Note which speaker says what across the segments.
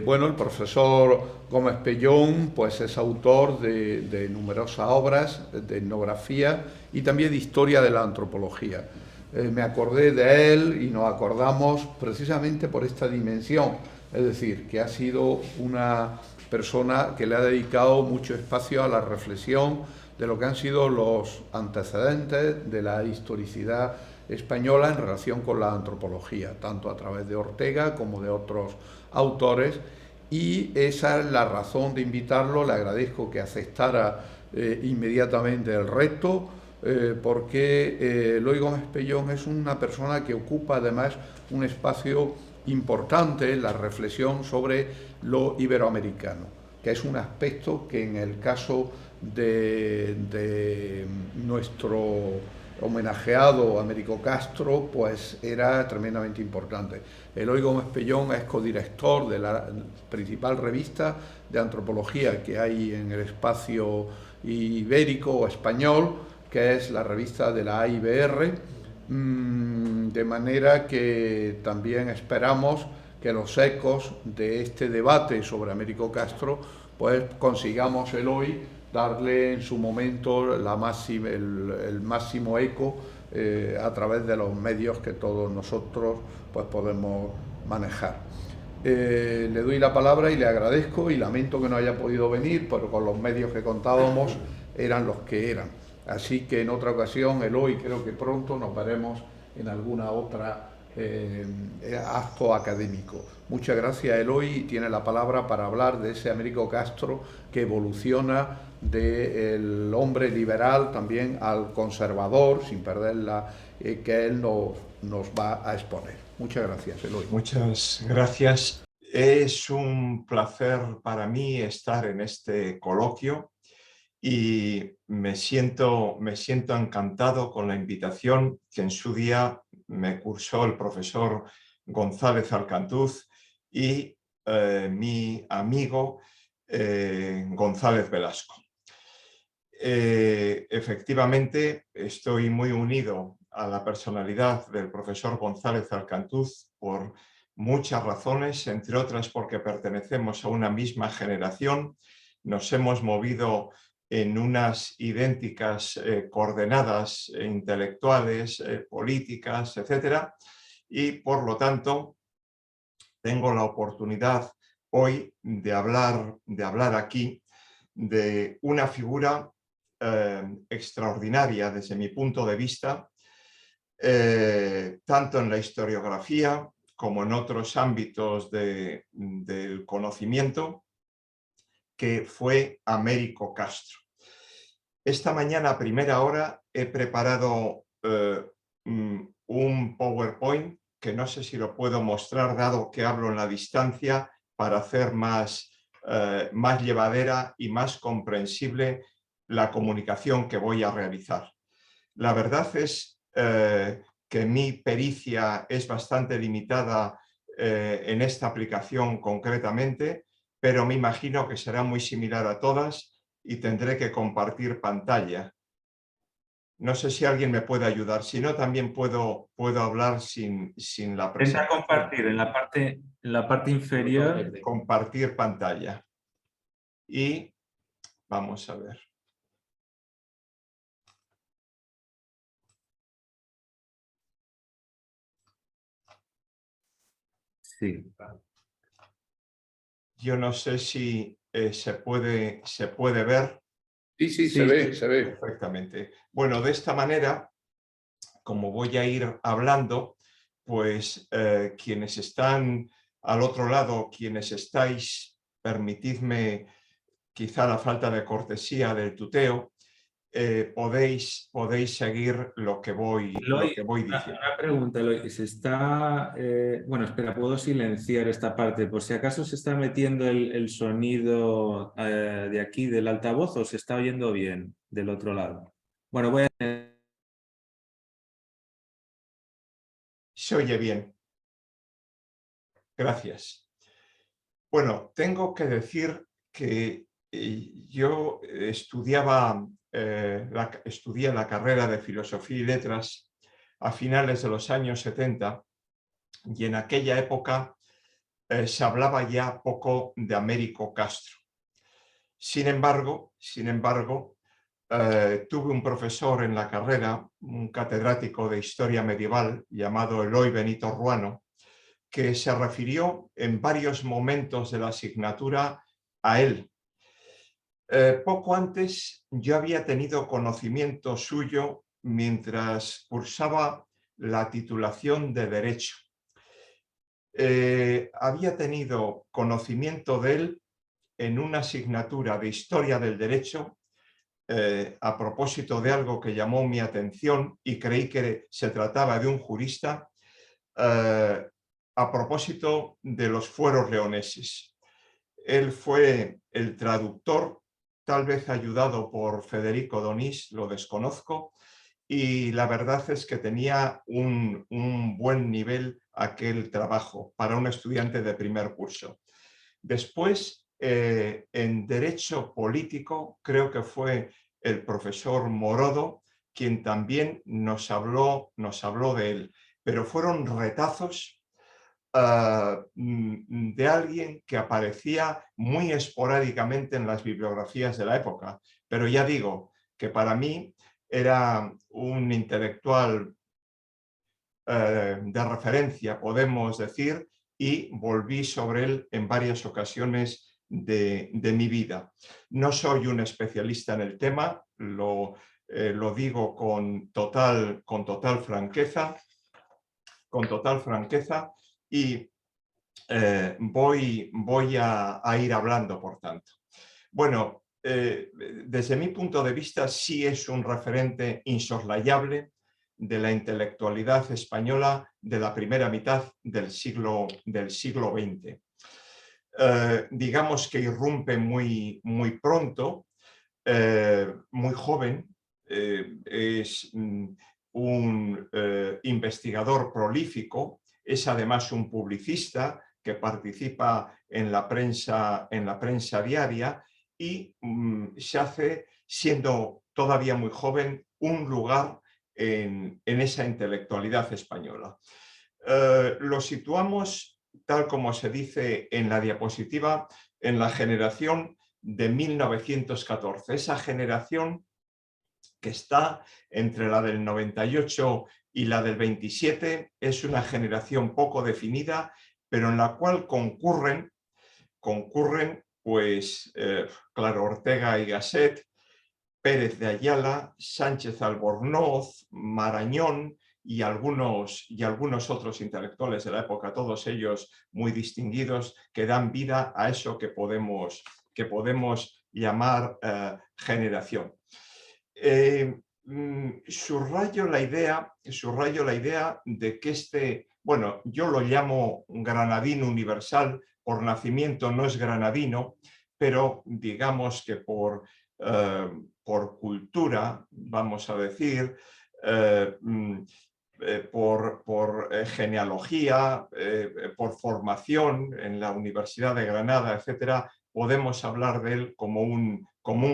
Speaker 1: Bueno, el profesor Gómez Pellón pues es autor de numerosas obras de etnografía y también de historia de la antropología. Me acordé de él y nos acordamos precisamente por esta dimensión, es decir, que ha sido una persona que le ha dedicado mucho espacio a la reflexión de lo que han sido los antecedentes de la historicidad española en relación con la antropología, tanto a través de Ortega como de otros autores, y esa es la razón de invitarlo. Le agradezco que aceptara inmediatamente el reto, porque Eloy Gómez Pellón es una persona que ocupa además un espacio importante en la reflexión sobre lo iberoamericano, que es un aspecto que en el caso de nuestro homenajeado Américo Castro, pues era tremendamente importante. Eloy Gómez Pellón es codirector de la principal revista de antropología que hay en el espacio ibérico o español, que es la revista de la AIBR, de manera que también esperamos que los ecos de este debate sobre Américo Castro pues consigamos Eloy darle en su momento el máximo eco a través de los medios que todos nosotros pues podemos manejar. Le doy la palabra y le agradezco, y lamento que no haya podido venir, pero con los medios que contábamos eran los que eran. Así que en otra ocasión, Eloy, creo que pronto nos veremos en alguna otra acto académico. Muchas gracias, Eloy. Tiene la palabra para hablar de ese Américo Castro que evoluciona del hombre liberal también al conservador, sin perder que él nos va a exponer. Muchas gracias, Eloy.
Speaker 2: Muchas gracias. Es un placer para mí estar en este coloquio y me siento encantado con la invitación que en su día me cursó el profesor González Alcantuz y mi amigo González Velasco. Efectivamente, estoy muy unido a la personalidad del profesor González Alcantuz por muchas razones, entre otras porque pertenecemos a una misma generación, nos hemos movido en unas idénticas coordenadas intelectuales, políticas, etcétera, y por lo tanto tengo la oportunidad hoy de hablar aquí de una figura extraordinaria desde mi punto de vista, tanto en la historiografía como en otros ámbitos del conocimiento, que fue Américo Castro. Esta mañana a primera hora he preparado un PowerPoint que no sé si lo puedo mostrar dado que hablo en la distancia, para hacer más llevadera y más comprensible la comunicación que voy a realizar. La verdad es que mi pericia es bastante limitada en esta aplicación concretamente, pero me imagino que será muy similar a todas y tendré que compartir pantalla. No sé si alguien me puede ayudar, si no también puedo hablar sin la presentación.
Speaker 3: Intenta compartir en la parte inferior.
Speaker 2: Compartir pantalla. Y vamos a ver.
Speaker 3: Sí.
Speaker 2: Yo no sé si se puede ver.
Speaker 1: Sí, sí, se ve.
Speaker 2: Perfectamente. Bueno, de esta manera, como voy a ir hablando, pues quienes están al otro lado, quienes estáis, permitidme quizá la falta de cortesía del tuteo, podéis seguir lo que voy diciendo.
Speaker 3: Una pregunta, Eloy. Bueno, espera, puedo silenciar esta parte. Por si acaso se está metiendo el sonido de aquí del altavoz, o se está oyendo bien del otro lado. Bueno, voy a...
Speaker 2: Se oye bien. Gracias. Bueno, tengo que decir que yo estudié la carrera de Filosofía y Letras a finales de los años 70, y en aquella época se hablaba ya poco de Américo Castro. Sin embargo, tuve un profesor en la carrera, un catedrático de historia medieval llamado Eloy Benito Ruano, que se refirió en varios momentos de la asignatura a él. Poco antes yo había tenido conocimiento suyo mientras cursaba la titulación de Derecho. Había tenido conocimiento de él en una asignatura de Historia del Derecho a propósito de algo que llamó mi atención y creí que se trataba de un jurista, a propósito de los fueros leoneses. Él fue el traductor, tal vez ayudado por Federico Donís, lo desconozco, y la verdad es que tenía un buen nivel aquel trabajo para un estudiante de primer curso. Después, en Derecho Político, creo que fue el profesor Morodo quien también nos habló de él, pero fueron retazos de alguien que aparecía muy esporádicamente en las bibliografías de la época. Pero ya digo que para mí era un intelectual de referencia, podemos decir, y volví sobre él en varias ocasiones de mi vida. No soy un especialista en el tema, lo digo con total franqueza, y voy a ir hablando, por tanto. Bueno, desde mi punto de vista sí es un referente insoslayable de la intelectualidad española de la primera mitad del siglo XX. Digamos que irrumpe muy pronto, muy joven, es un investigador prolífico, es además un publicista que participa en la prensa diaria y se hace, siendo todavía muy joven, un lugar en esa intelectualidad española. Lo situamos, tal como se dice en la diapositiva, en la generación de 1914, esa generación que está entre la del 98 y la del 27, es una generación poco definida, pero en la cual concurren pues, claro, Ortega y Gasset, Pérez de Ayala, Sánchez Albornoz, Marañón y algunos otros intelectuales de la época, todos ellos muy distinguidos, que dan vida a eso que podemos llamar generación. Subrayo la idea de que bueno, yo lo llamo granadino universal, por nacimiento no es granadino, pero digamos que por cultura, vamos a decir, por genealogía, por formación en la Universidad de Granada, etcétera, podemos hablar de él como un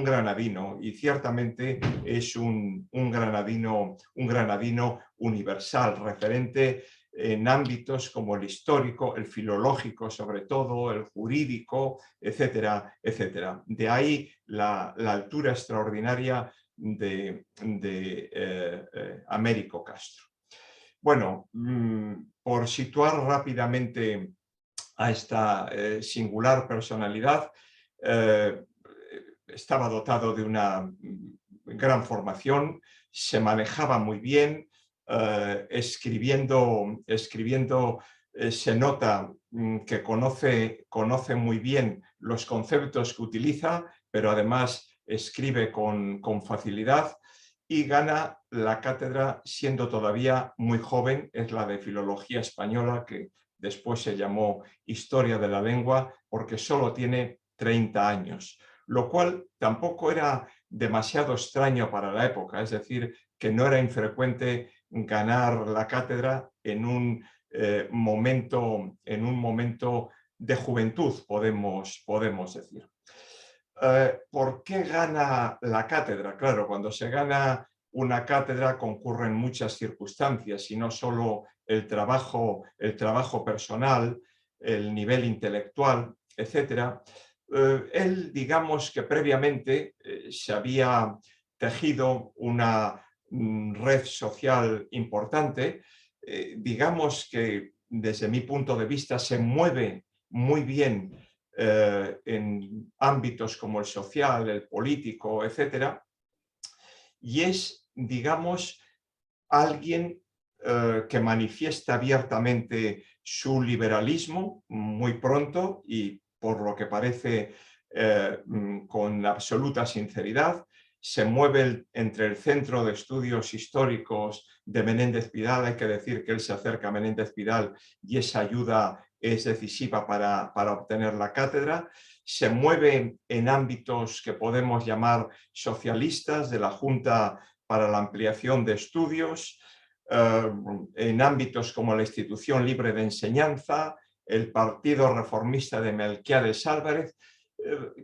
Speaker 2: granadino, y ciertamente es un granadino universal, referente en ámbitos como el histórico, el filológico sobre todo, el jurídico, etcétera, etcétera. De ahí la altura extraordinaria de Américo Castro. Bueno, por situar rápidamente a esta singular personalidad, estaba dotado de una gran formación, se manejaba muy bien, escribiendo se nota que conoce muy bien los conceptos que utiliza, pero además escribe con facilidad, y gana la cátedra siendo todavía muy joven, es la de Filología Española, que después se llamó Historia de la Lengua, porque solo tiene 30 años, lo cual tampoco era demasiado extraño para la época, es decir, que no era infrecuente ganar la cátedra en un momento de juventud, podemos decir. ¿Por qué gana la cátedra? Claro, cuando se gana una cátedra concurren muchas circunstancias y no solo el trabajo personal, el nivel intelectual, etc. Él, digamos que previamente se había tejido una red social importante, digamos que desde mi punto de vista se mueve muy bien en ámbitos como el social, el político, etc. Y es, digamos, alguien que manifiesta abiertamente su liberalismo muy pronto y, por lo que parece, con absoluta sinceridad. Se mueve entre el Centro de Estudios Históricos de Menéndez Pidal. Hay que decir que él se acerca a Menéndez Pidal y esa ayuda es decisiva para obtener la cátedra. Se mueve en ámbitos que podemos llamar socialistas, de la Junta para la Ampliación de Estudios, en ámbitos como la Institución Libre de Enseñanza, el Partido Reformista de Melquiades Álvarez,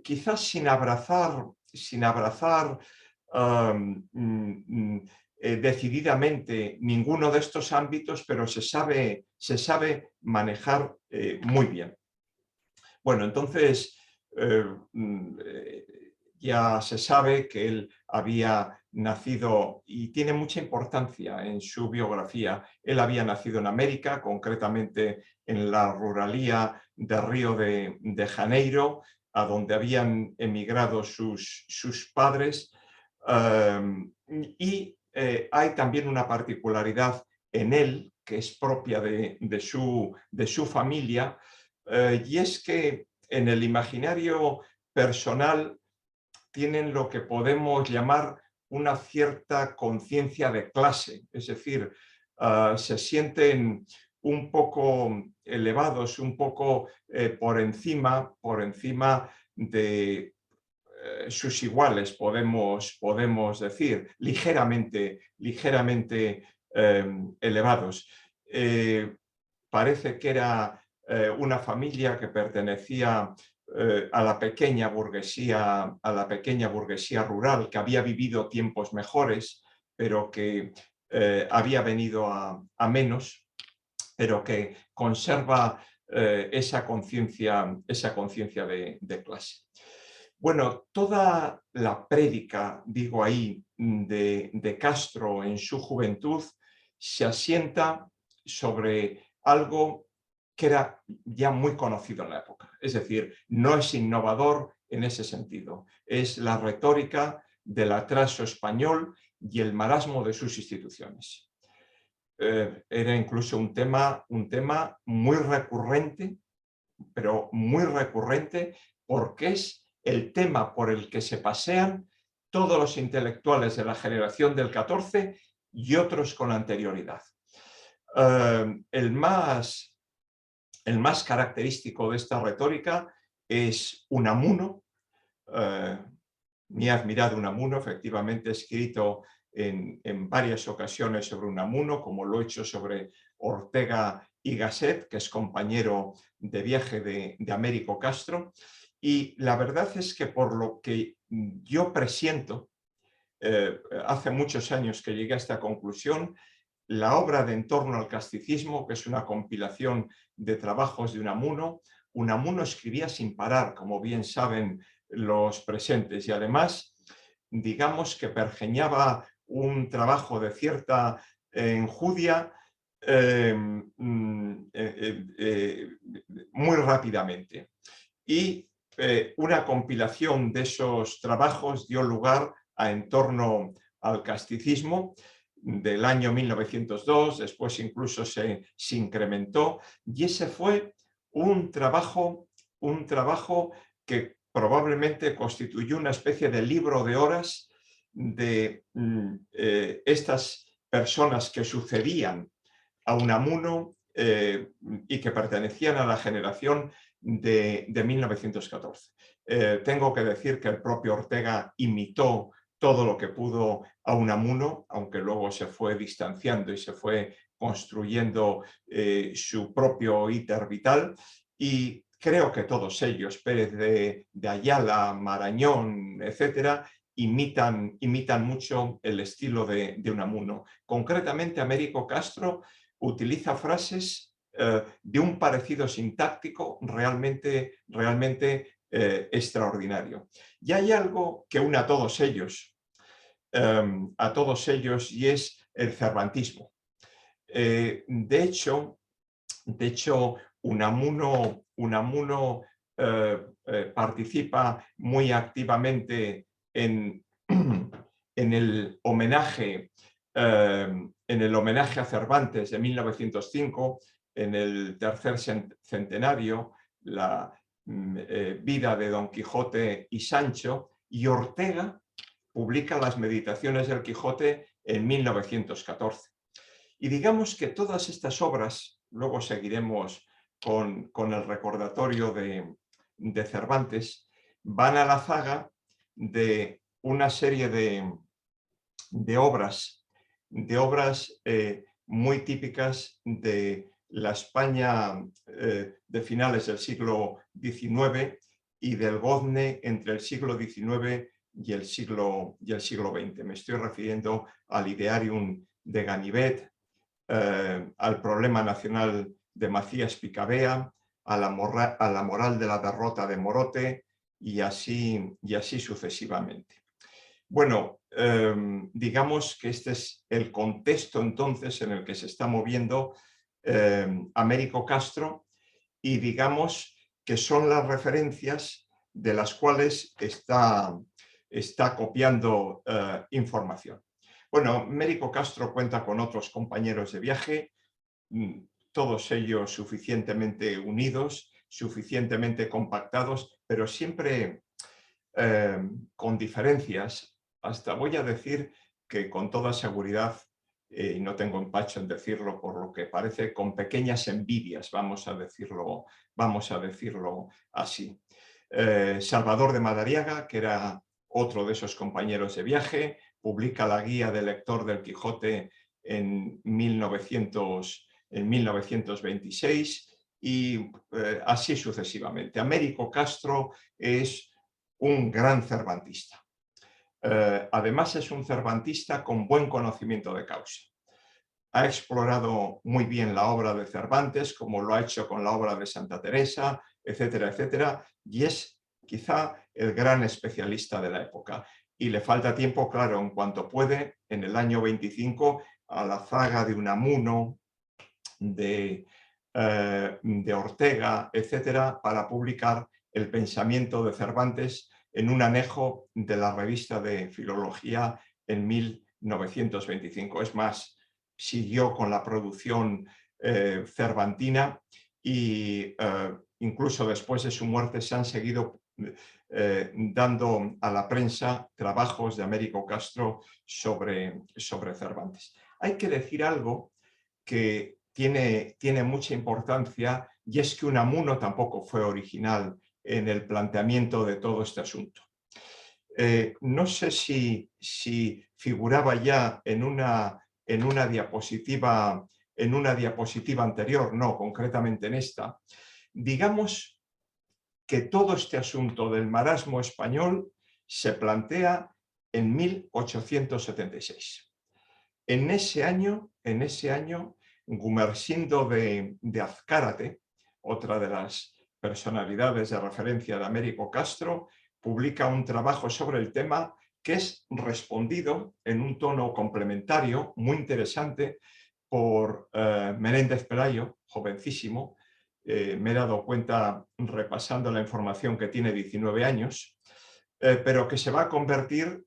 Speaker 2: quizás sin abrazar decididamente ninguno de estos ámbitos, pero se sabe manejar muy bien. Bueno, entonces ya se sabe que él había nacido, y tiene mucha importancia en su biografía, él había nacido en América, concretamente en la ruralía de Río de Janeiro, a donde habían emigrado sus padres. Y hay también una particularidad en él que es propia de su familia, y es que en el imaginario personal tienen lo que podemos llamar una cierta conciencia de clase, es decir, se sienten un poco elevados, un poco por encima de sus iguales, podemos decir, ligeramente elevados. Parece que era una familia que pertenecía a la pequeña burguesía rural, que había vivido tiempos mejores, pero que había venido a menos, pero que conserva esa conciencia de clase. Bueno, toda la prédica, digo ahí, de Castro en su juventud se asienta sobre algo que era ya muy conocido en la época. Es decir, no es innovador en ese sentido. Es la retórica del atraso español y el marasmo de sus instituciones. Era incluso un tema muy recurrente, pero muy recurrente, porque es el tema por el que se pasean todos los intelectuales de la generación del 14 y otros con anterioridad. El más característico de esta retórica es Unamuno. Me he admirado Unamuno, efectivamente he escrito en varias ocasiones sobre Unamuno, como lo he hecho sobre Ortega y Gasset, que es compañero de viaje de Américo Castro. Y la verdad es que, por lo que yo presiento, hace muchos años que llegué a esta conclusión, la obra de En torno al casticismo, que es una compilación de trabajos de Unamuno escribía sin parar, como bien saben los presentes, y además, digamos que pergeñaba un trabajo de cierta enjundia muy rápidamente. Y una compilación de esos trabajos dio lugar a En torno al casticismo, del año 1902, después incluso se incrementó, y ese fue un trabajo que probablemente constituyó una especie de libro de horas de estas personas que sucedían a Unamuno y que pertenecían a la generación de 1914. Tengo que decir que el propio Ortega imitó todo lo que pudo a Unamuno, aunque luego se fue distanciando y se fue construyendo su propio íter vital, y creo que todos ellos, Pérez de Ayala, Marañón, etcétera, imitan mucho el estilo de Unamuno. Concretamente, Américo Castro utiliza frases de un parecido sintáctico realmente extraordinario. Y hay algo que une a todos ellos, y es el cervantismo. De hecho, Unamuno participa muy activamente en el homenaje a Cervantes de 1905, en el tercer centenario, la vida de Don Quijote y Sancho, y Ortega publica las Meditaciones del Quijote en 1914. Y digamos que todas estas obras, luego seguiremos con el recordatorio de Cervantes, van a la zaga de una serie de obras muy típicas de la España de finales del siglo XIX y del Gozne entre el siglo XIX y el siglo XX. Me estoy refiriendo al Idearium de Ganivet, al problema nacional de Macías Picabea, a la moral de la derrota de Morote y así sucesivamente. Bueno, digamos que este es el contexto entonces en el que se está moviendo Américo Castro, y digamos que son las referencias de las cuales está copiando información. Bueno, Américo Castro cuenta con otros compañeros de viaje, todos ellos suficientemente unidos, suficientemente compactados, pero siempre con diferencias. Hasta voy a decir que con toda seguridad, y no tengo empacho en decirlo por lo que parece, con pequeñas envidias, vamos a decirlo así. Salvador de Madariaga, que era otro de esos compañeros de viaje, publica la guía del lector del Quijote en 1926 y así sucesivamente. Américo Castro es un gran cervantista. Además es un cervantista con buen conocimiento de causa. Ha explorado muy bien la obra de Cervantes, como lo ha hecho con la obra de Santa Teresa, etcétera, etcétera, y es quizá el gran especialista de la época. Y le falta tiempo, claro, en cuanto puede, en el año 25, a la zaga de Unamuno, de Ortega, etcétera, para publicar el pensamiento de Cervantes en un anejo de la revista de Filología en 1925. Es más, siguió con la producción cervantina y incluso después de su muerte se han seguido dando a la prensa trabajos de Américo Castro sobre Cervantes. Hay que decir algo que tiene mucha importancia, y es que Unamuno tampoco fue original en el planteamiento de todo este asunto. No sé si figuraba ya en una diapositiva anterior, no, concretamente en esta. Digamos que todo este asunto del marasmo español se plantea en 1876. En ese año, Gumersindo de Azcárate, otra de las personalidades de referencia de Américo Castro, publica un trabajo sobre el tema que es respondido en un tono complementario muy interesante por Menéndez Pelayo, jovencísimo. Me he dado cuenta repasando la información que tiene 19 años, pero que se va a convertir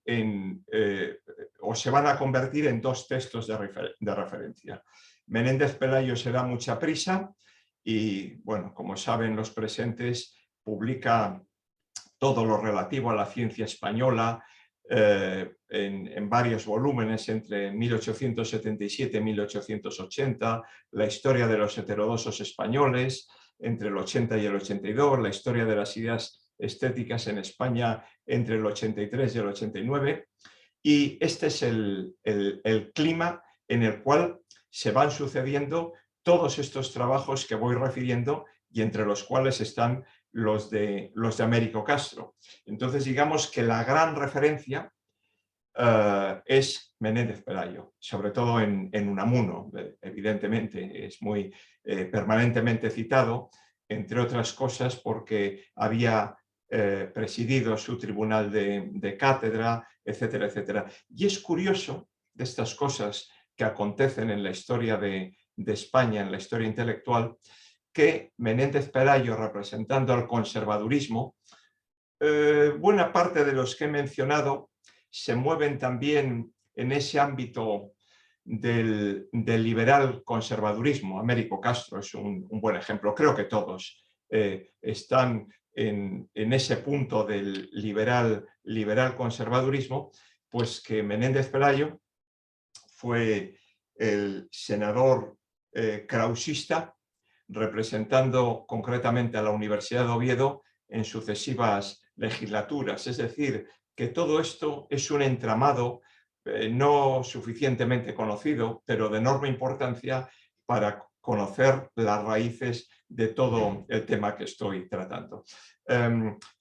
Speaker 2: se van a convertir en dos textos de referencia. Menéndez Pelayo se da mucha prisa y, bueno, como saben los presentes, publica todo lo relativo a la ciencia española en varios volúmenes entre 1877 y 1880, la historia de los heterodoxos españoles entre el 80 y el 82, la historia de las ideas estéticas en España entre el 83 y el 89, y este es el clima en el cual se van sucediendo todos estos trabajos que voy refiriendo, y entre los cuales están los de Américo Castro. Entonces digamos que la gran referencia es Menéndez Pelayo, sobre todo en Unamuno, evidentemente, es muy permanentemente citado, entre otras cosas porque había presidido su tribunal de cátedra, etcétera, etcétera. Y es curioso de estas cosas que acontecen en la historia de España, en la historia intelectual, que Menéndez Pelayo, representando al conservadurismo, buena parte de los que he mencionado se mueven también en ese ámbito del liberal conservadurismo. Américo Castro es un buen ejemplo. Creo que todos están en ese punto del liberal conservadurismo, pues que Menéndez Pelayo fue el senador krausista, representando concretamente a la Universidad de Oviedo en sucesivas legislaturas. Es decir, que todo esto es un entramado no suficientemente conocido, pero de enorme importancia para conocer las raíces de todo el tema que estoy tratando.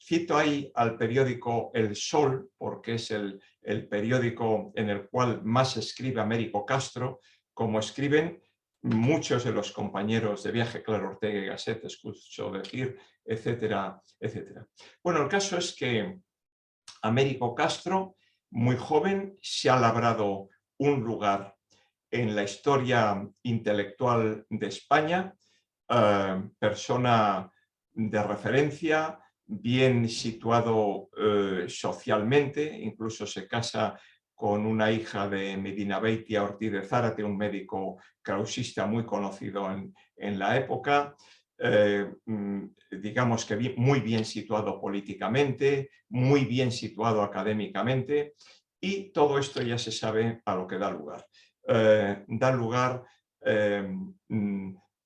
Speaker 2: Cito ahí al periódico El Sol, porque es el periódico en el cual más escribe Américo Castro, como escriben muchos de los compañeros de viaje, Claro Ortega y Gasset, escucho decir, etcétera, etcétera. Bueno, el caso es que Américo Castro, muy joven, se ha labrado un lugar en la historia intelectual de España, persona de referencia, bien situado socialmente, incluso se casa con una hija de Medina Beitia Ortiz de Zárate, un médico krausista muy conocido en la época, digamos que muy bien situado políticamente, muy bien situado académicamente, y todo esto ya se sabe a lo que da lugar. Da lugar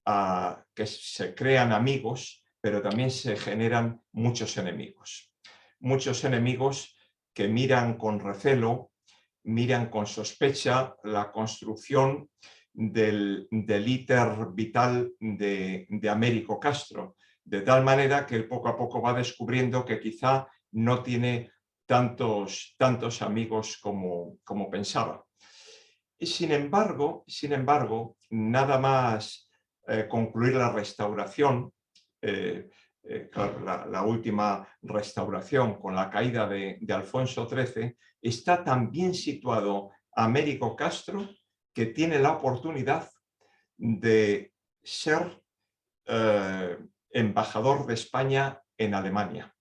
Speaker 2: a que se crean amigos, pero también se generan muchos enemigos. Muchos enemigos que miran con recelo, miran con sospecha la construcción del íter vital de Américo Castro, de tal manera que él poco a poco va descubriendo que quizá no tiene tantos amigos como pensaba. Y sin embargo, nada más concluir la restauración, claro, la última restauración con la caída de Alfonso XIII, está tan bien situado Américo Castro que tiene la oportunidad de ser embajador de España en Alemania.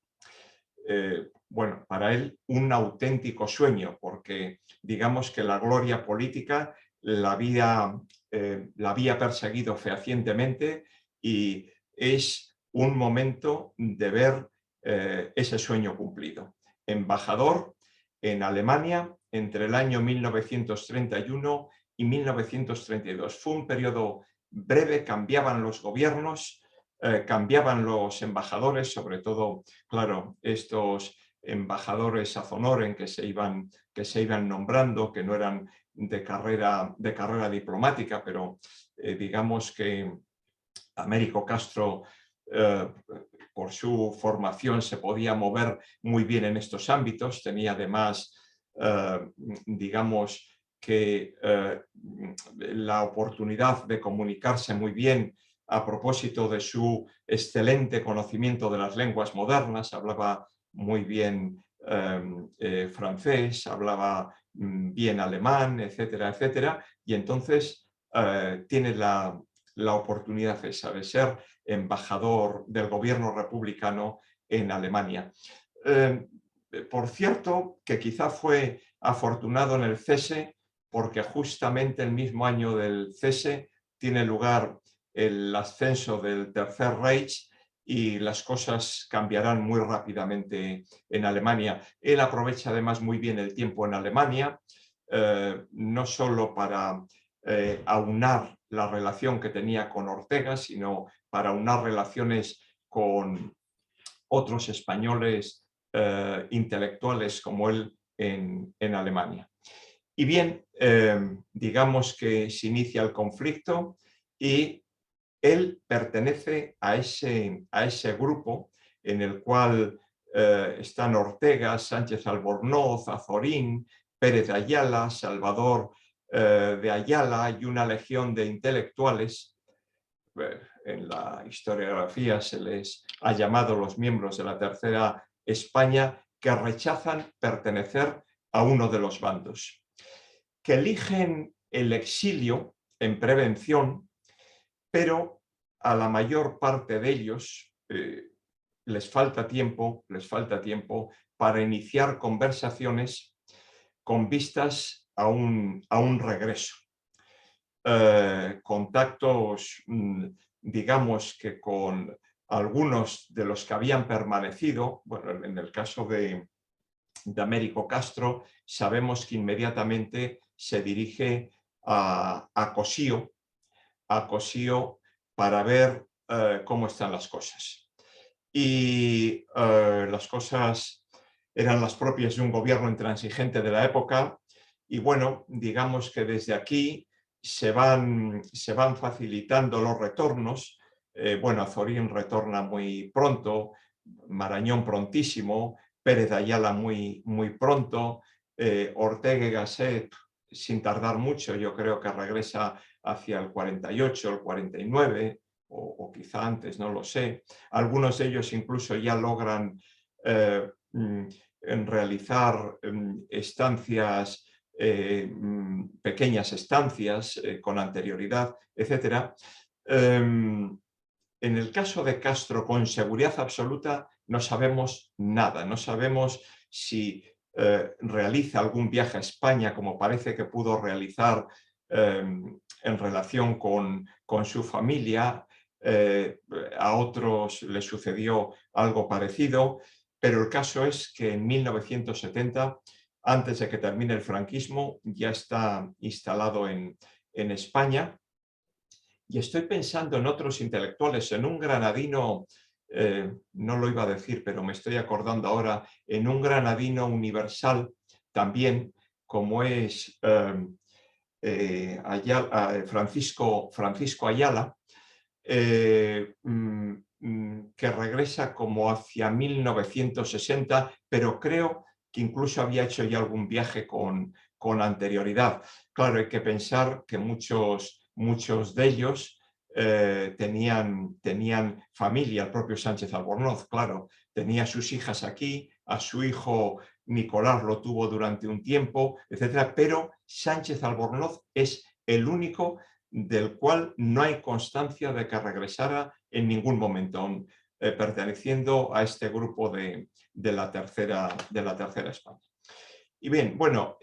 Speaker 2: Bueno, para él un auténtico sueño, porque digamos que la gloria política la había perseguido fehacientemente y es un momento de ver ese sueño cumplido. Embajador en Alemania entre el año 1931 y 1932. Fue un periodo breve, cambiaban los gobiernos, cambiaban los embajadores, sobre todo, claro, estos embajadores a honorem que se iban nombrando, que no eran de carrera diplomática, pero digamos que Américo Castro, por su formación, se podía mover muy bien en estos ámbitos. Tenía además, digamos, que la oportunidad de comunicarse muy bien a propósito de su excelente conocimiento de las lenguas modernas. Hablaba muy bien francés, hablaba bien alemán, etcétera, etcétera. Y entonces tiene la oportunidad esa de ser embajador del gobierno republicano en Alemania. Por cierto, que quizá fue afortunado en el cese, porque justamente el mismo año del cese tiene lugar el ascenso del Tercer Reich y las cosas cambiarán muy rápidamente en Alemania. Él aprovecha además muy bien el tiempo en Alemania, no solo para aunar la relación que tenía con Ortega, sino para aunar relaciones con otros españoles intelectuales como él en Alemania. Y bien, digamos que se inicia el conflicto y él pertenece a ese grupo en el cual están Ortega, Sánchez Albornoz, Azorín, Pérez de Ayala, Salvador de Ayala y una legión de intelectuales. En la historiografía se les ha llamado los miembros de la Tercera España, que rechazan pertenecer a uno de los bandos, que eligen el exilio en prevención, pero a la mayor parte de ellos les falta tiempo para iniciar conversaciones con vistas a un regreso. Contactos, digamos que con algunos de los que habían permanecido. Bueno, en el caso de Américo Castro, sabemos que inmediatamente se dirige a Cosío para ver cómo están las cosas. Y las cosas eran las propias de un gobierno intransigente de la época, y bueno, digamos que desde aquí se van facilitando los retornos. Bueno, Azorín retorna muy pronto, Marañón prontísimo, Pérez de Ayala muy pronto, Ortega y Gasset sin tardar mucho, yo creo que regresa hacia el 48, el 49, o quizá antes, no lo sé. Algunos de ellos incluso ya logran realizar estancias, pequeñas estancias con anterioridad, etc. En el caso de Castro, con seguridad absoluta, no sabemos nada. No sabemos si realiza algún viaje a España, como parece que pudo realizar en relación con su familia. A otros les sucedió algo parecido, pero el caso es que en 1970, antes de que termine el franquismo, ya está instalado en España. Y estoy pensando en otros intelectuales, en un granadino, no lo iba a decir, pero me estoy acordando ahora, en un granadino universal también, como es Francisco Ayala, que regresa como hacia 1960, pero creo que incluso había hecho ya algún viaje con anterioridad. Claro, hay que pensar que muchos de ellos tenían familia. El propio Sánchez Albornoz, claro, tenía sus hijas aquí, a su hijo Nicolás lo tuvo durante un tiempo, etcétera, pero Sánchez Albornoz es el único del cual no hay constancia de que regresara en ningún momento, perteneciendo a este grupo de la tercera España. Y bien, bueno,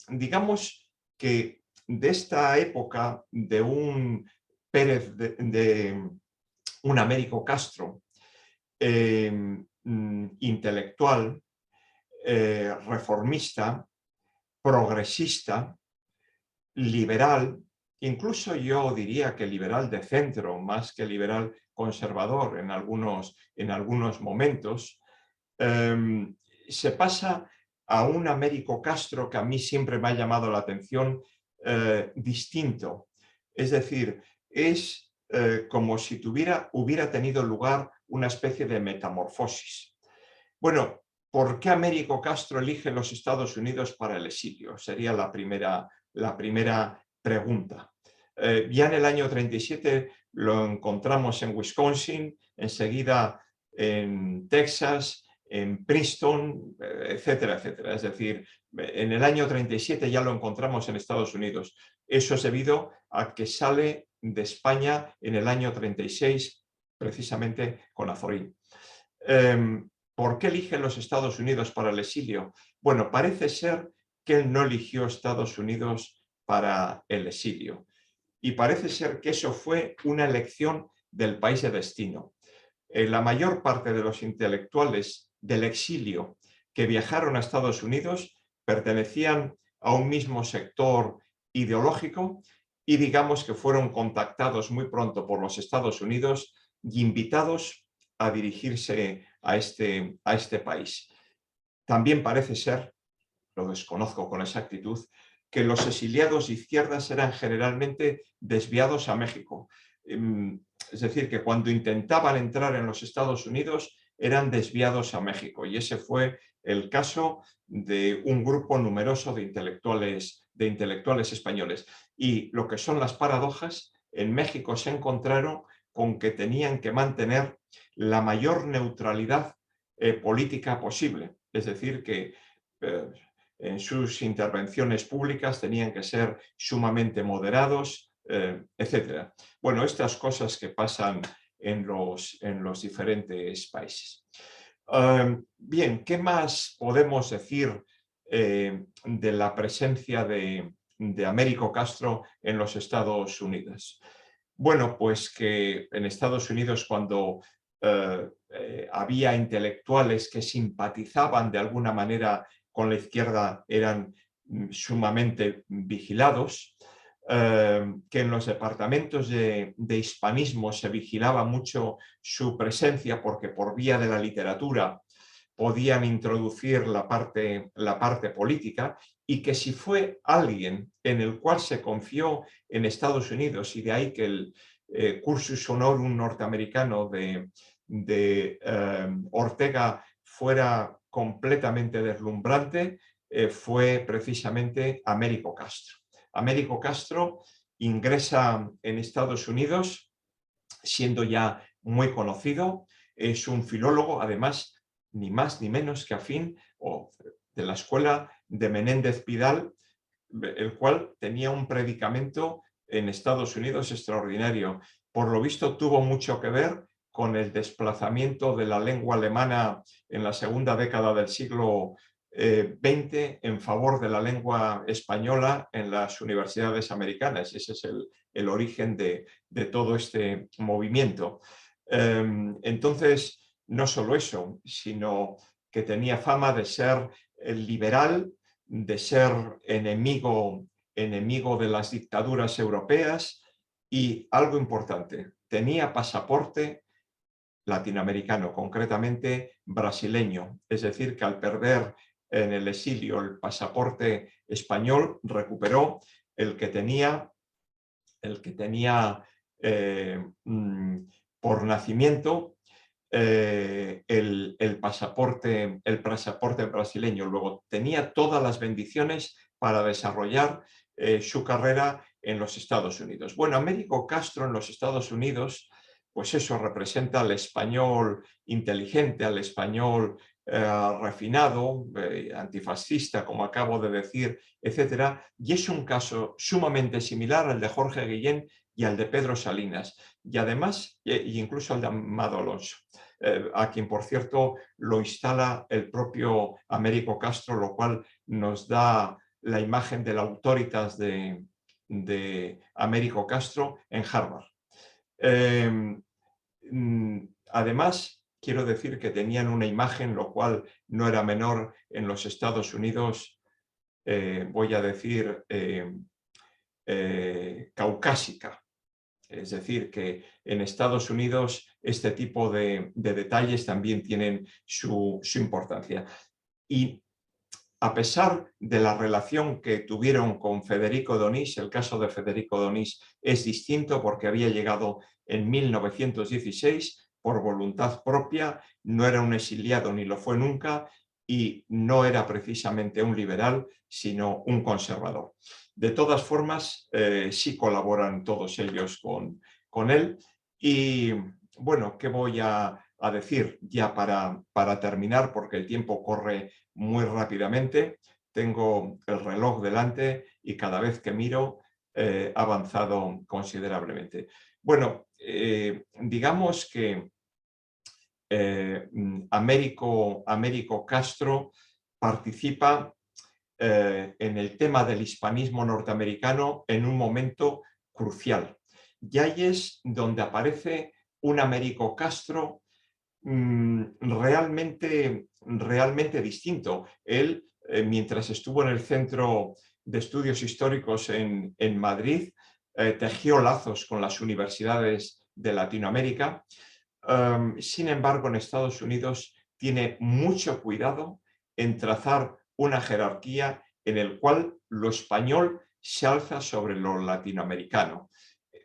Speaker 2: digamos que de esta época de un Pérez, de un Américo Castro, intelectual, reformista, progresista, liberal, incluso yo diría que liberal de centro, más que liberal conservador en algunos momentos, se pasa a un Américo Castro que a mí siempre me ha llamado la atención, distinto. Es decir, es como si hubiera tenido lugar una especie de metamorfosis. Bueno, ¿por qué Américo Castro elige los Estados Unidos para el exilio? Sería la primera pregunta. Ya en el año 37 lo encontramos en Wisconsin, enseguida en Texas, en Princeton, etcétera, etcétera. Es decir, en el año 37 ya lo encontramos en Estados Unidos. Eso es debido a que sale de España en el año 36, precisamente con Azorín. ¿Por qué elige los Estados Unidos para el exilio? Bueno, parece ser que él no eligió Estados Unidos para el exilio. Y parece ser que eso fue una elección del país de destino. La mayor parte de los intelectuales del exilio que viajaron a Estados Unidos pertenecían a un mismo sector ideológico y digamos que fueron contactados muy pronto por los Estados Unidos y invitados a dirigirse a este país. También parece ser, lo desconozco con exactitud, que los exiliados de izquierdas eran generalmente desviados a México. Es decir, que cuando intentaban entrar en los Estados Unidos eran desviados a México, y ese fue el caso de un grupo numeroso de intelectuales españoles. Y lo que son las paradojas, en México se encontraron con que tenían que mantener la mayor neutralidad política posible, es decir, que en sus intervenciones públicas tenían que ser sumamente moderados, etc. Bueno, estas cosas que pasan en los diferentes países. Bien, ¿qué más podemos decir de la presencia de Américo Castro en los Estados Unidos? Bueno, pues que en Estados Unidos, cuando había intelectuales que simpatizaban de alguna manera con la izquierda, eran sumamente vigilados, que en los departamentos de hispanismo se vigilaba mucho su presencia, porque por vía de la literatura podían introducir la parte política, y que si fue alguien en el cual se confió en Estados Unidos, y de ahí que el cursus honorum norteamericano de Ortega fuera completamente deslumbrante, fue precisamente Américo Castro. Américo Castro ingresa en Estados Unidos siendo ya muy conocido, es un filólogo, además, ni más ni menos que afín de la escuela de Menéndez Pidal, el cual tenía un predicamento en Estados Unidos extraordinario. Por lo visto tuvo mucho que ver con el desplazamiento de la lengua alemana en la segunda década del siglo XX en favor de la lengua española en las universidades americanas. Ese es el origen de todo este movimiento. Entonces, no solo eso, sino que tenía fama de ser liberal, de ser enemigo de las dictaduras europeas, y algo importante, tenía pasaporte latinoamericano, concretamente brasileño, es decir, que al perder en el exilio el pasaporte español, recuperó el que tenía por nacimiento, el pasaporte brasileño. Luego tenía todas las bendiciones para desarrollar su carrera en los Estados Unidos. Bueno, Américo Castro en los Estados Unidos, pues eso representa al español inteligente, al español refinado, antifascista, como acabo de decir, etc. Y es un caso sumamente similar al de Jorge Guillén y al de Pedro Salinas, y además, incluso al de Amado Alonso, a quien, por cierto, lo instala el propio Américo Castro, lo cual nos da la imagen del autoritas de Américo Castro en Harvard. Además, quiero decir que tenían una imagen, lo cual no era menor en los Estados Unidos, voy a decir, caucásica. Es decir, que en Estados Unidos este tipo de detalles también tienen su importancia. Y a pesar de la relación que tuvieron con Federico d'Onís, el caso de Federico d'Onís es distinto porque había llegado en 1916 por voluntad propia, no era un exiliado ni lo fue nunca, y no era precisamente un liberal, sino un conservador. De todas formas, sí colaboran todos ellos con él. Y bueno, ¿qué voy a decir ya para terminar? Porque el tiempo corre muy rápidamente. Tengo el reloj delante y cada vez que miro ha avanzado considerablemente. Bueno, digamos que Américo Castro participa en el tema del hispanismo norteamericano en un momento crucial. Y ahí es donde aparece un Américo Castro realmente distinto. Él, mientras estuvo en el Centro de Estudios Históricos en Madrid, tejió lazos con las universidades de Latinoamérica. Sin embargo, en Estados Unidos tiene mucho cuidado en trazar una jerarquía en el cual lo español se alza sobre lo latinoamericano.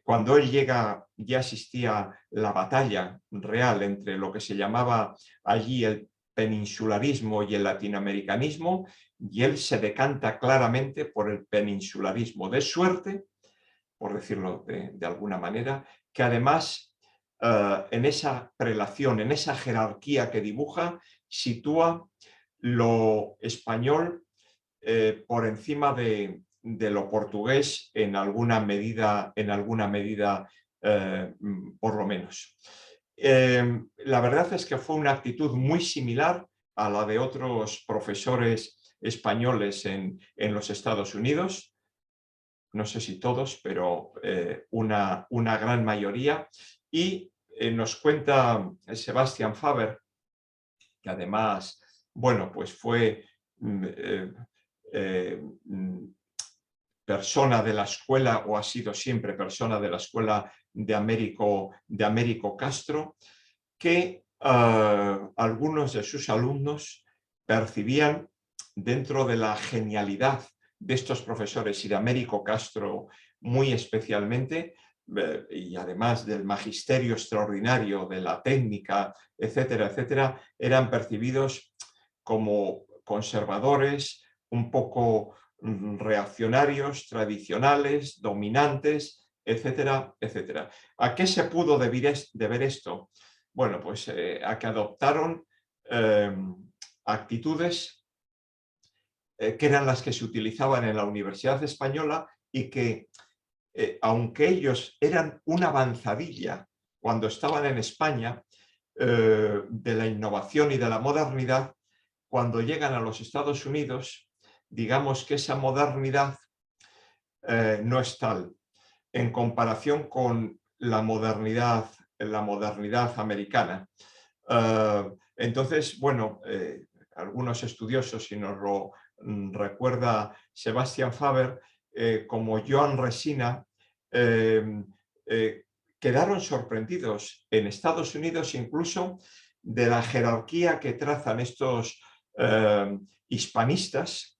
Speaker 2: Cuando él llega ya existía la batalla real entre lo que se llamaba allí el peninsularismo y el latinoamericanismo, y él se decanta claramente por el peninsularismo, de suerte, por decirlo de alguna manera, que además en esa prelación, en esa jerarquía que dibuja, sitúa lo español por encima de lo portugués en alguna medida por lo menos. La verdad es que fue una actitud muy similar a la de otros profesores españoles en los Estados Unidos, no sé si todos, pero una gran mayoría. Y nos cuenta Sebastian Faber, que además, bueno, pues fue persona de la escuela, o ha sido siempre persona de la escuela de Américo Castro, que algunos de sus alumnos percibían, dentro de la genialidad de estos profesores y de Américo Castro muy especialmente, y además del magisterio extraordinario, de la técnica, etcétera, etcétera, eran percibidos como conservadores, un poco reaccionarios, tradicionales, dominantes, etcétera, etcétera. ¿A qué se pudo deber esto? Bueno, pues a que adoptaron actitudes que eran las que se utilizaban en la Universidad Española y que, aunque ellos eran una avanzadilla cuando estaban en España de la innovación y de la modernidad, cuando llegan a los Estados Unidos, digamos que esa modernidad no es tal en comparación con la modernidad americana. Entonces, bueno, algunos estudiosos, si nos lo recuerda Sebastian Faber, como Joan Resina, quedaron sorprendidos en Estados Unidos incluso de la jerarquía que trazan estos hispanistas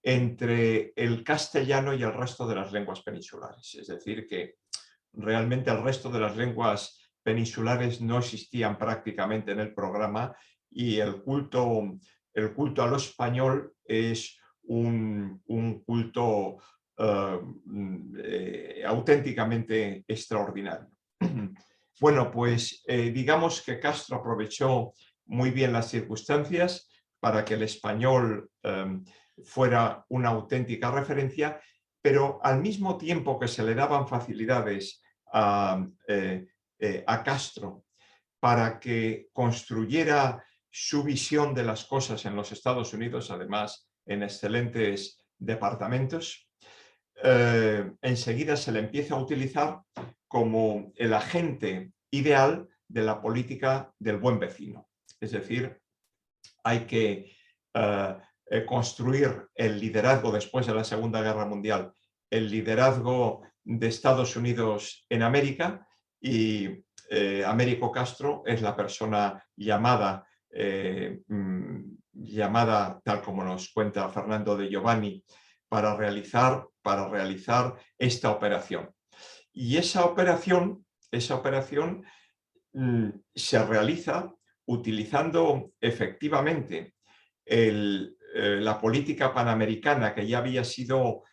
Speaker 2: entre el castellano y el resto de las lenguas peninsulares. Es decir, que realmente el resto de las lenguas peninsulares no existían prácticamente en el programa, y el culto a lo español es un culto auténticamente extraordinario. Bueno, pues digamos que Castro aprovechó muy bien las circunstancias para que el español fuera una auténtica referencia, pero al mismo tiempo que se le daban facilidades a Castro para que construyera su visión de las cosas en los Estados Unidos, además en excelentes departamentos, enseguida se le empieza a utilizar como el agente ideal de la política del buen vecino. Es decir, hay que construir el liderazgo después de la Segunda Guerra Mundial, el liderazgo de Estados Unidos en América, y Américo Castro es la persona llamada, tal como nos cuenta Fernando de Giovanni, para realizar esta operación. Y esa operación se realiza utilizando efectivamente la política panamericana, que ya había sido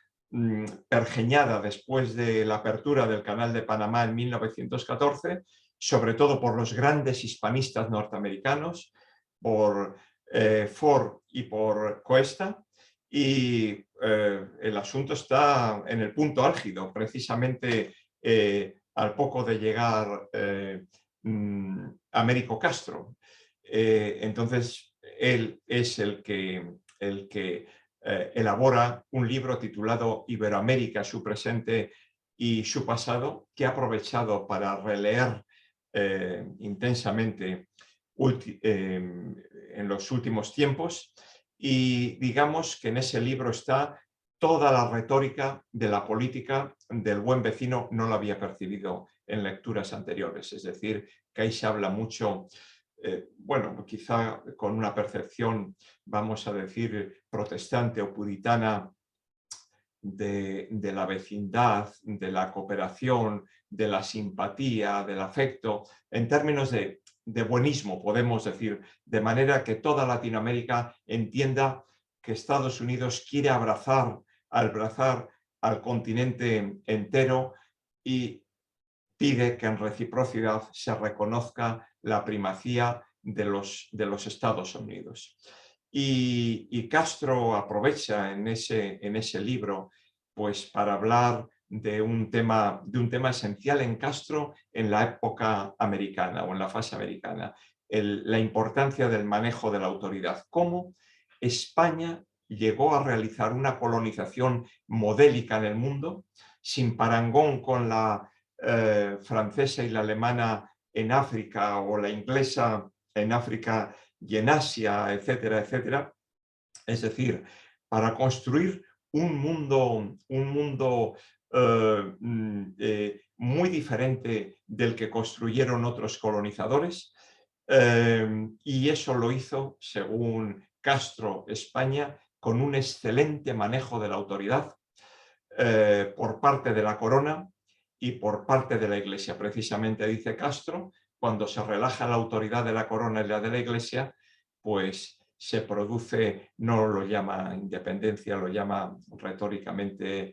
Speaker 2: pergeñada después de la apertura del Canal de Panamá en 1914, sobre todo por los grandes hispanistas norteamericanos, por Ford y por Cuesta, y el asunto está en el punto álgido, precisamente al poco de llegar Américo Castro. Entonces, él es el que elabora un libro titulado Iberoamérica, su presente y su pasado, que ha aprovechado para releer intensamente en los últimos tiempos, y digamos que en ese libro está toda la retórica de la política del buen vecino. No la había percibido en lecturas anteriores, es decir, que ahí se habla mucho, bueno, quizá con una percepción, vamos a decir, protestante o puritana, de la vecindad, de la cooperación, de la simpatía, del afecto, en términos de buenismo, podemos decir, de manera que toda Latinoamérica entienda que Estados Unidos quiere abrazar al continente entero y pide que en reciprocidad se reconozca la primacía de los Estados Unidos. Y Castro aprovecha en ese libro pues, para hablar de un tema esencial en Castro en la época americana o en la fase americana, la importancia del manejo de la autoridad. Cómo España llegó a realizar una colonización modélica en el mundo, sin parangón con la francesa y la alemana en África o la inglesa en África y en Asia, etcétera, etcétera. Es decir, para construir un mundo muy diferente del que construyeron otros colonizadores, y eso lo hizo, según Castro, España, con un excelente manejo de la autoridad por parte de la corona y por parte de la Iglesia. Precisamente dice Castro, cuando se relaja la autoridad de la corona y la de la Iglesia, pues se produce, no lo llama independencia, lo llama retóricamente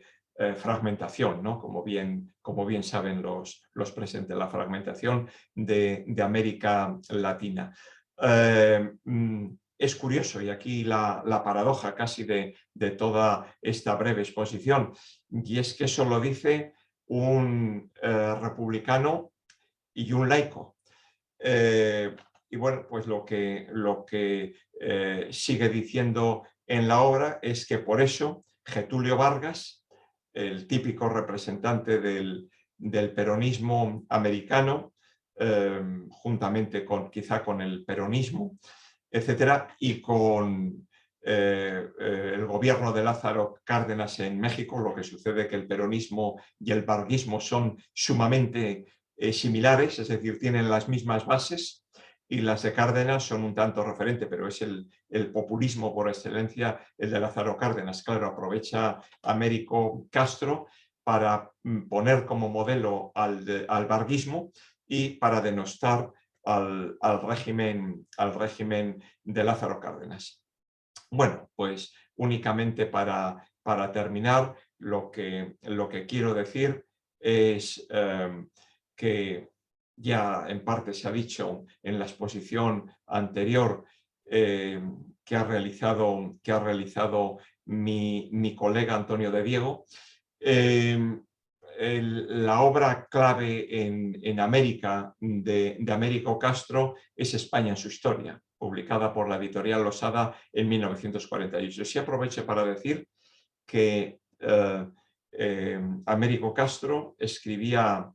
Speaker 2: fragmentación, ¿no? Como bien saben los presentes, la fragmentación de América Latina. Es curioso, y aquí la paradoja casi de toda esta breve exposición, y es que eso lo dice un republicano y un laico. Y bueno, pues lo que sigue diciendo en la obra es que por eso Getúlio Vargas, el típico representante del peronismo americano, juntamente quizá con el peronismo, etcétera, y con el gobierno de Lázaro Cárdenas en México, lo que sucede es que el peronismo y el varguismo son sumamente similares, es decir, tienen las mismas bases, y las de Cárdenas son un tanto referente, pero es el populismo por excelencia el de Lázaro Cárdenas. Claro, aprovecha Américo Castro para poner como modelo al varguismo y para denostar al régimen de Lázaro Cárdenas. Bueno, pues únicamente para terminar, lo que quiero decir es que ya en parte se ha dicho en la exposición anterior que ha realizado mi colega Antonio de Diego. La obra clave en América de Américo Castro es España en su historia, publicada por la editorial Losada en 1948. Sí aprovecho para decir que Américo Castro escribía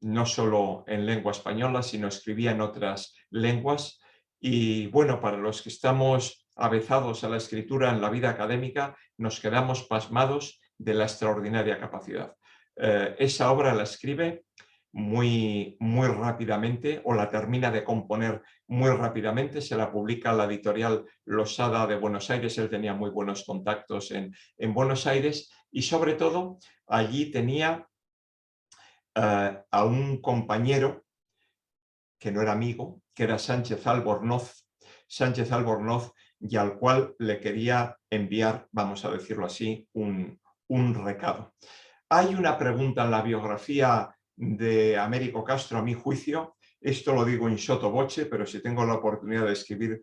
Speaker 2: no solo en lengua española, sino escribía en otras lenguas. Y bueno, para los que estamos avezados a la escritura en la vida académica, nos quedamos pasmados de la extraordinaria capacidad. Esa obra la escribe muy rápidamente, o la termina de componer muy rápidamente, se la publica la editorial Losada de Buenos Aires. Él tenía muy buenos contactos en Buenos Aires, y sobre todo allí tenía a un compañero que no era amigo, que era Sánchez Albornoz, y al cual le quería enviar, vamos a decirlo así, un recado. Hay una pregunta en la biografía de Américo Castro, a mi juicio, esto lo digo in sotto voce, pero si tengo la oportunidad de escribir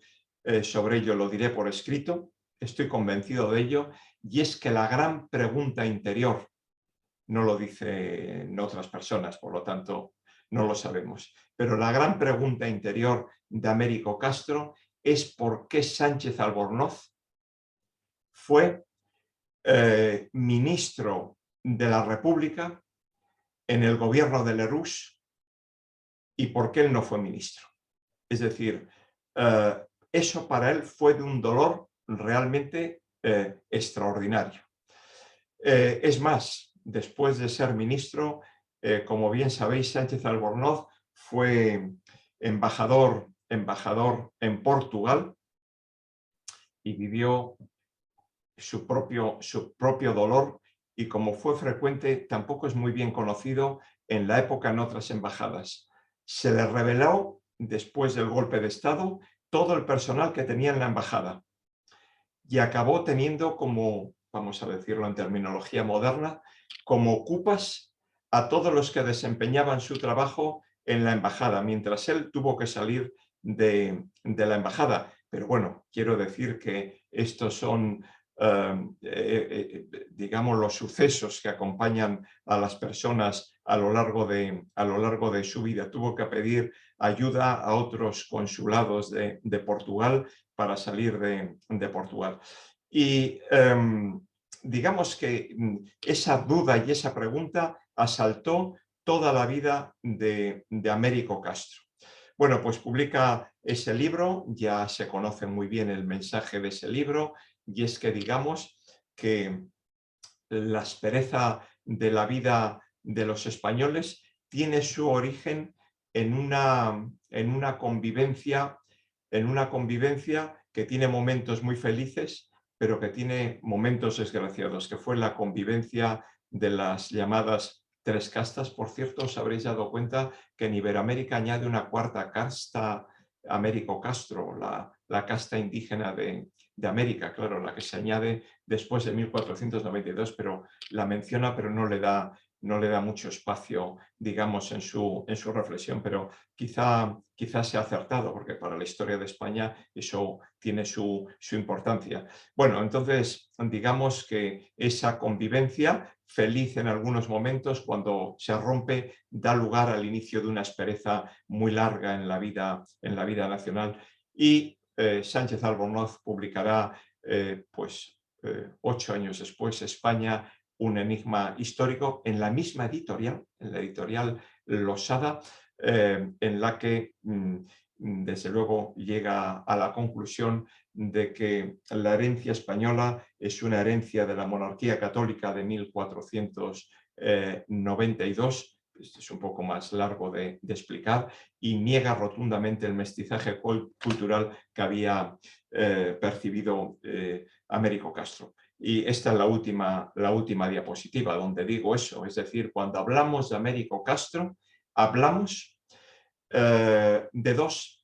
Speaker 2: sobre ello, lo diré por escrito, estoy convencido de ello, y es que la gran pregunta interior, no lo dicen otras personas, por lo tanto no lo sabemos, pero la gran pregunta interior de Américo Castro es por qué Sánchez Albornoz fue ministro de la República en el gobierno de Lerroux y por qué él no fue ministro. Es decir, eso para él fue de un dolor realmente extraordinario. Es más, después de ser ministro, como bien sabéis, Sánchez Albornoz fue embajador en Portugal y vivió su propio dolor y como fue frecuente, tampoco es muy bien conocido en la época en otras embajadas. Se le reveló, después del golpe de Estado, todo el personal que tenía en la embajada y acabó teniendo como, vamos a decirlo en terminología moderna, como ocupas a todos los que desempeñaban su trabajo en la embajada, mientras él tuvo que salir de la embajada. Pero bueno, quiero decir que estos son, digamos, los sucesos que acompañan a las personas a lo largo de su vida. Tuvo que pedir ayuda a otros consulados de Portugal para salir de Portugal. Y digamos que esa duda y esa pregunta asaltó toda la vida de Américo Castro. Bueno, pues publica ese libro, ya se conoce muy bien el mensaje de ese libro, y es que digamos que la aspereza de la vida de los españoles tiene su origen en una convivencia que tiene momentos muy felices, pero que tiene momentos desgraciados, que fue la convivencia de las llamadas tres castas. Por cierto, os habréis dado cuenta que en Iberoamérica añade una cuarta casta, Américo Castro, la casta indígena de América, claro, la que se añade después de 1492, pero la menciona, pero no le da mucho espacio, digamos, en su reflexión, pero quizá sea acertado, porque para la historia de España eso tiene su importancia. Bueno, entonces, digamos que esa convivencia, feliz en algunos momentos, cuando se rompe, da lugar al inicio de una aspereza muy larga en la vida nacional. Y Sánchez Albornoz publicará, 8 años después, España, un enigma histórico, en la misma editorial, en la editorial Losada, en la que desde luego llega a la conclusión de que la herencia española es una herencia de la monarquía católica de 1492. Este es un poco más largo de explicar, y niega rotundamente el mestizaje cultural que había percibido Américo Castro. Y esta es la última diapositiva donde digo eso, es decir, cuando hablamos de Américo Castro, hablamos de dos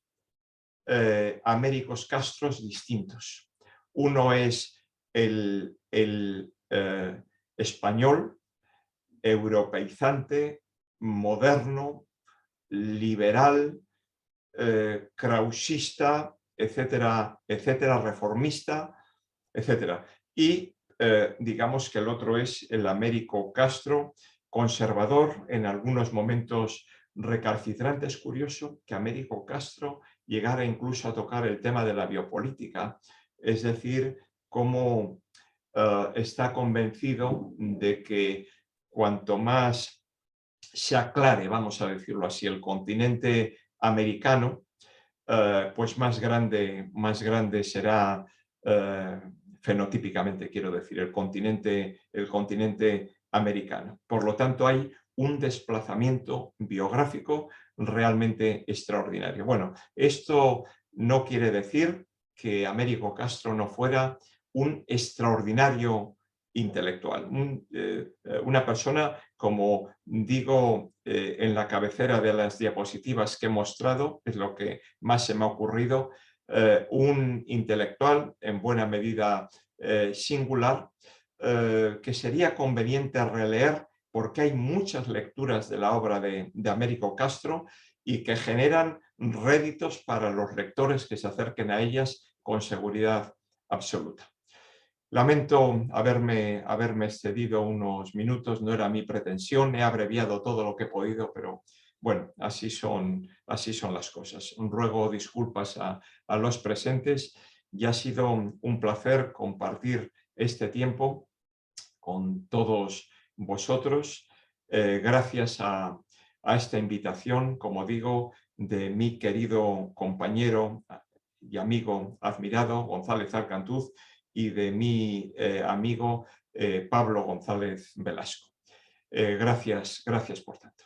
Speaker 2: Américos Castros distintos. Uno es el español, europeizante, moderno, liberal, krausista, etcétera, etcétera, reformista, etcétera. Y digamos que el otro es el Américo Castro, conservador, en algunos momentos recalcitrante. Es curioso que Américo Castro llegara incluso a tocar el tema de la biopolítica, es decir, cómo está convencido de que cuanto más se aclare, vamos a decirlo así, el continente americano, pues más grande será, fenotípicamente quiero decir, el continente americano. Por lo tanto, hay un desplazamiento biográfico realmente extraordinario. Bueno, esto no quiere decir que Américo Castro no fuera un extraordinario intelectual, una persona, como digo en la cabecera de las diapositivas que he mostrado, es lo que más se me ha ocurrido, un intelectual en buena medida singular, que sería conveniente releer, porque hay muchas lecturas de la obra de Américo Castro y que generan réditos para los lectores que se acerquen a ellas con seguridad absoluta. Lamento haberme excedido unos minutos, no era mi pretensión, he abreviado todo lo que he podido, pero bueno, así son las cosas. Ruego disculpas a los presentes y ha sido un placer compartir este tiempo con todos vosotros. Gracias a esta invitación, como digo, de mi querido compañero y amigo admirado, González Alcantuz, y de mi amigo Pablo González Velasco. Gracias por tanto.